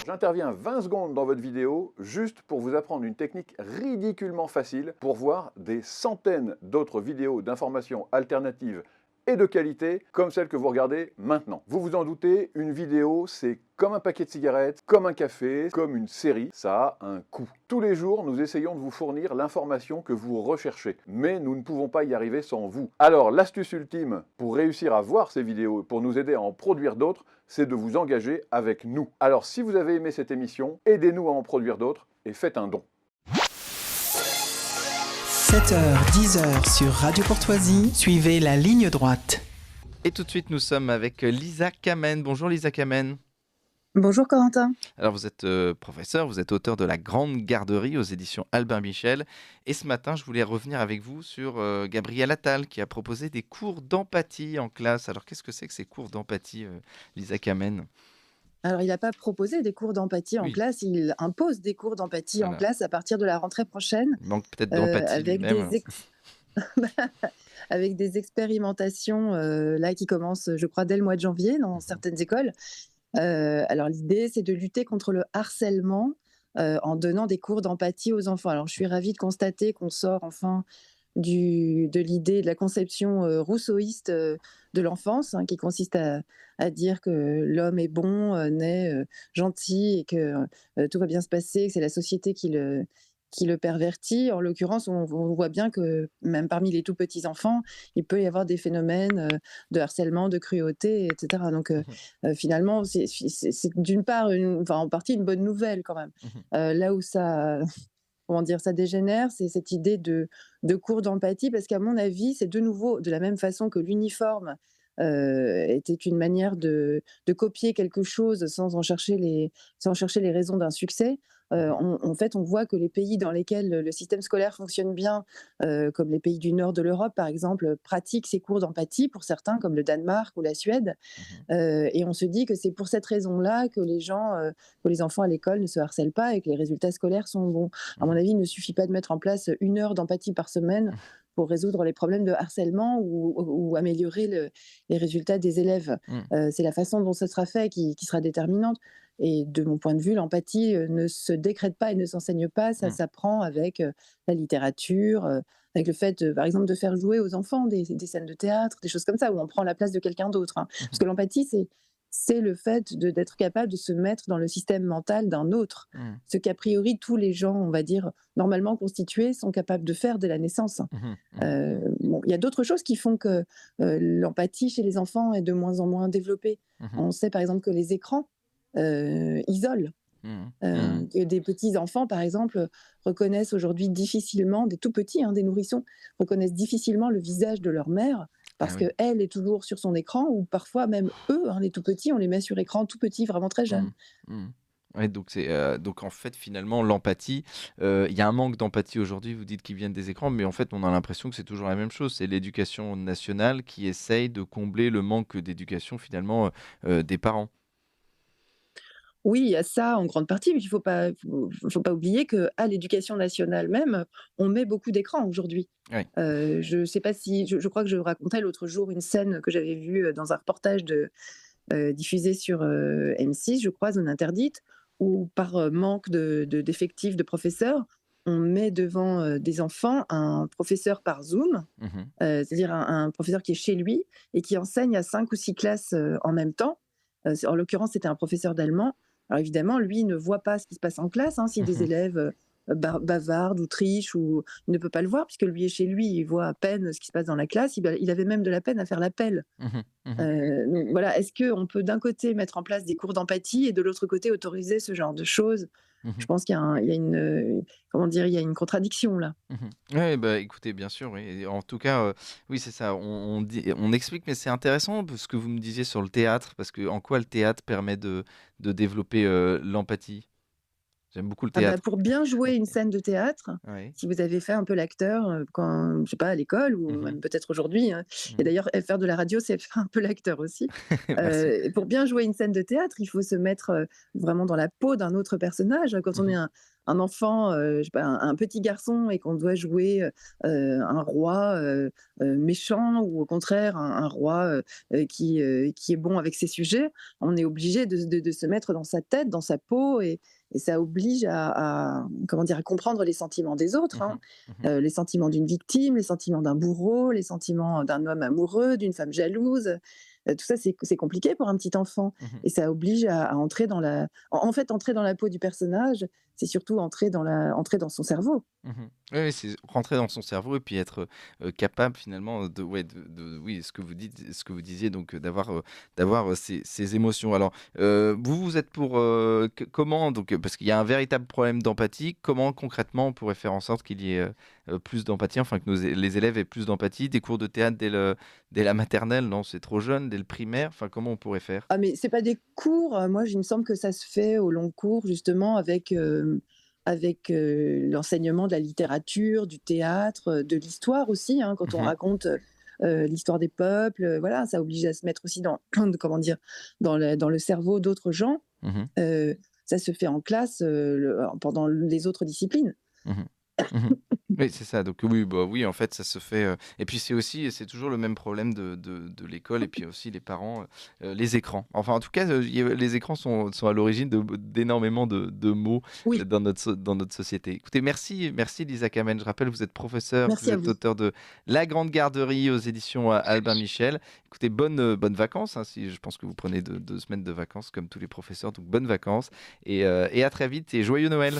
J'interviens 20 secondes dans votre vidéo juste pour vous apprendre une technique ridiculement facile pour voir des centaines d'autres vidéos d'informations alternatives et de qualité comme celle que vous regardez maintenant. Vous vous en doutez, une vidéo c'est comme un paquet de cigarettes, comme un café, comme une série, ça a un coût. Tous les jours, nous essayons de vous fournir l'information que vous recherchez, mais nous ne pouvons pas y arriver sans vous. Alors l'astuce ultime pour réussir à voir ces vidéos, pour nous aider à en produire d'autres, c'est de vous engager avec nous. Alors si vous avez aimé cette émission, aidez-nous à en produire d'autres et faites un don. 7h, 10h sur Radio Courtoisie, suivez la ligne droite. Et tout de suite, nous sommes avec Lisa Kamen. Bonjour Lisa Kamen. Bonjour Corentin. Alors vous êtes professeur, vous êtes auteur de La Grande Garderie aux éditions Albin Michel. Et ce matin, je voulais revenir avec vous sur Gabriel Attal qui a proposé des cours d'empathie en classe. Alors qu'est-ce que c'est que ces cours d'empathie, Lisa Kamen? Alors, il n'a pas proposé des cours d'empathie en Oui, classe, il impose des cours d'empathie en voilà. classe à partir de la rentrée prochaine, Il manque peut-être d'empathie avec lui-même. avec des expérimentations là qui commencent, je crois, dès le mois de janvier dans certaines écoles. Alors, l'idée, c'est de lutter contre le harcèlement en donnant des cours d'empathie aux enfants. Alors, je suis ravie de constater qu'on sort enfin de l'idée, de la conception rousseauiste de l'enfance, hein, qui consiste à dire que l'homme est bon, né, gentil et que tout va bien se passer, que c'est la société qui le pervertit. En l'occurrence, on voit bien que même parmi les tout petits enfants, il peut y avoir des phénomènes de harcèlement, de cruauté, etc. Donc Mhm, finalement, c'est d'une part, enfin, en partie une bonne nouvelle quand même. mhm, Là où ça, comment dire, ça dégénère, c'est cette idée de cours d'empathie, parce qu'à mon avis, c'est de nouveau de la même façon que l'uniforme était une manière de copier quelque chose sans chercher les raisons d'un succès. mhm, En fait, on voit que les pays dans lesquels le système scolaire fonctionne bien, comme les pays du nord de l'Europe, par exemple, pratiquent ces cours d'empathie pour certains, comme le Danemark ou la Suède. mhm, Et on se dit que c'est pour cette raison-là que que les enfants à l'école ne se harcèlent pas et que les résultats scolaires sont bons. À mon mhm, avis, il ne suffit pas de mettre en place 1 heure d'empathie par semaine pour résoudre les problèmes de harcèlement ou améliorer les résultats des élèves. mhm, C'est la façon dont ce sera fait qui sera déterminante. Et de mon point de vue, l'empathie ne se décrète pas et ne s'enseigne pas, ça mhm, s'apprend avec la littérature, avec le fait, par exemple, de faire jouer aux enfants des scènes de théâtre, des choses comme ça, où on prend la place de quelqu'un d'autre, hein. Parce mhm, que l'empathie, c'est le fait d'être capable de se mettre dans le système mental d'un autre, mhm, ce qu'a priori tous les gens, on va dire, normalement constitués, sont capables de faire dès la naissance. mhm, mhm, Bon, il y a d'autres choses qui font que l'empathie chez les enfants est de moins en moins développée. mhm, On sait par exemple que les écrans isolent. mhm, mhm. Que des petits enfants, par exemple, reconnaissent aujourd'hui difficilement, des tout petits, hein, des nourrissons, reconnaissent difficilement le visage de leur mère Ah parce oui. qu'elle est toujours sur son écran, ou parfois même eux, hein, les tout petits, on les met sur écran tout petits, vraiment très jeunes. Mhm, mhm. Ouais, donc en fait finalement l'empathie, il y a un manque d'empathie aujourd'hui, vous dites qu'ils viennent des écrans, mais en fait on a l'impression que c'est toujours la même chose. C'est l'éducation nationale qui essaye de combler le manque d'éducation finalement des parents. Oui, il y a ça en grande partie, mais faut pas oublier qu'à l'éducation nationale même, on met beaucoup d'écrans aujourd'hui. Oui. Je sais pas si je crois que je racontais l'autre jour une scène que j'avais vue, dans un reportage diffusé sur, M6, je crois, Zone interdite, où par, manque d'effectifs de professeurs, on met devant, des enfants un professeur par Zoom, Mhm, c'est-à-dire un professeur qui est chez lui et qui enseigne à 5 ou 6 classes, en même temps. En l'occurrence, c'était un professeur d'allemand. Alors évidemment, lui ne voit pas ce qui se passe en classe, hein, si des mhm, élèves, bavardent ou trichent, ou il ne peut pas le voir puisque lui est chez lui, il voit à peine ce qui se passe dans la classe. Il avait même de la peine à faire l'appel. mhm, mhm, Donc voilà, est-ce qu'on peut d'un côté mettre en place des cours d'empathie et de l'autre côté autoriser ce genre de choses? Je mhm, pense il y a une, comment dire? Il y a une contradiction là. mhm. Ouais, bah écoutez, bien sûr, oui. Et en tout cas, oui, c'est ça. On explique, mais c'est intéressant ce que vous me disiez sur le théâtre, parce que en quoi le théâtre permet de développer l'empathie? J'aime beaucoup le Ah bah, théâtre. pour bien jouer une scène de théâtre, Oui. si vous avez fait un peu l'acteur, quand je sais pas, à l'école ou Mhm, même peut-être aujourd'hui, hein, et mhm. d'ailleurs, faire de la radio, c'est faire un peu l'acteur aussi. Merci. Pour bien jouer une scène de théâtre, il faut se mettre, vraiment dans la peau d'un autre personnage. Quand on est Mhm, un enfant, je sais pas, un petit garçon et qu'on doit jouer, un roi, méchant ou au contraire un roi, qui est bon avec ses sujets, on est obligé de se mettre dans sa tête, dans sa peau et ça oblige comment dire? À comprendre les sentiments des autres, hein. Mmh. Mmh. Les sentiments d'une victime, les sentiments d'un bourreau, les sentiments d'un homme amoureux, d'une femme jalouse. Tout ça, c'est compliqué pour un petit enfant Mmh. et ça oblige à entrer dans la en fait, entrer dans la peau du personnage, c'est surtout entrer dans son cerveau. Mmh. Oui, oui, c'est rentrer dans son cerveau et puis être, capable finalement de ouais, de oui, ce que vous disiez donc, d'avoir, ces émotions. Alors, vous êtes pour, comment donc, parce qu'il y a un véritable problème d'empathie. Comment concrètement on pourrait faire en sorte qu'il y ait, plus d'empathie, enfin que les élèves aient plus d'empathie? Des cours de théâtre dès la maternelle? Non, c'est trop jeune, dès le primaire? Enfin, comment on pourrait faire? Ah mais c'est pas des cours, moi, il me semble que ça se fait au long cours justement avec l'enseignement de la littérature, du théâtre, de l'histoire aussi, hein, quand on Mmh. raconte, l'histoire des peuples, voilà, ça oblige à se mettre aussi dans comment dire? Dans le cerveau d'autres gens. Mmh. Heu, Ça se fait en classe, pendant les autres disciplines. Mmh. Mmh. Oui, c'est ça, donc oui, bah, oui, en fait, ça se fait, et puis c'est toujours le même problème de l'école et puis aussi les parents, les écrans. Enfin, en tout cas, les écrans sont à l'origine d'énormément de maux, Oui, dans notre société. Écoutez, merci Lisa Kamen. Je rappelle, vous êtes professeure, vous merci à êtes vous. auteure de La Grande Garderie aux éditions, Albin Michel. Écoutez, bonnes vacances, hein, si je pense que vous prenez 2 semaines de vacances comme tous les professeurs, donc bonnes vacances et à très vite et joyeux Noël!